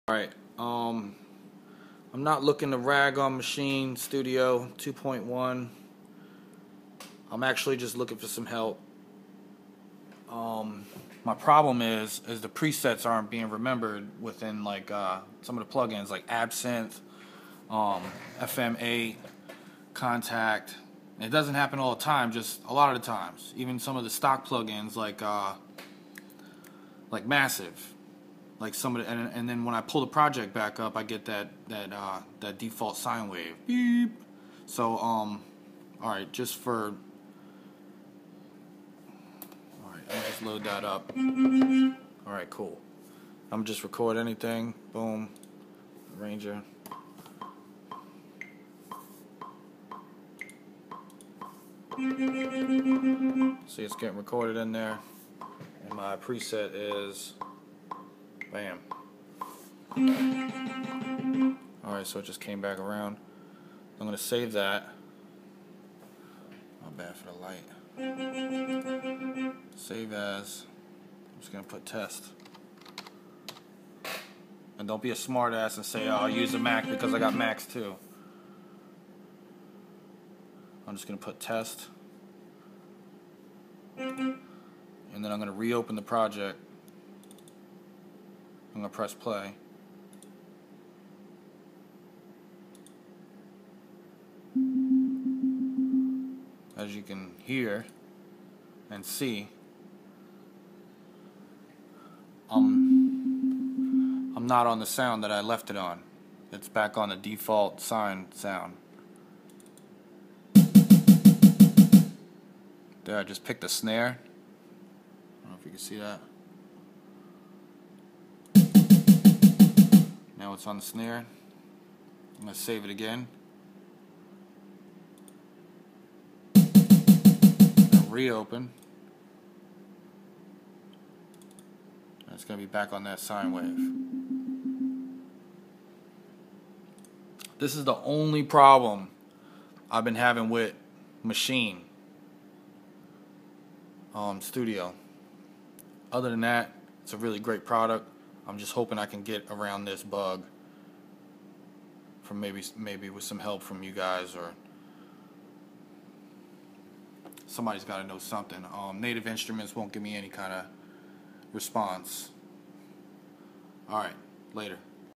Alright, I'm not looking to rag on Maschine Studio 2.1. I'm actually just looking for some help. My problem is the presets aren't being remembered within like some of the plugins like Absinthe, FM8, Contact. It doesn't happen all the time, just a lot of the times. Even some of the stock plugins like Massive. Like some of the, and then when I pull the project back up, I get that default sine wave. Beep. So all right, I'll just load that up. All right, cool. I'm just record anything. Boom, Ranger. See, it's getting recorded in there, and my preset is. Bam. Alright, so it just came back around. I'm going to save that. Not bad for the light. Save as. I'm just going to put test. And don't be a smart ass and say, oh, I'll use a Mac because I got Macs too. I'm just going to put test. And then I'm going to reopen the project. I'm going to press play. As you can hear and see, I'm not on the sound that I left it on. It's back on the default sine sound. There, I just picked a snare. I don't know if you can see that. Now it's on the snare. I'm going to save it again. And reopen. And it's going to be back on that sine wave. This is the only problem I've been having with Maschine Studio. Other than that, it's a really great product. I'm just hoping I can get around this bug from maybe with some help from you guys, or somebody's got to know something. Native Instruments won't give me any kind of response. Alright, later.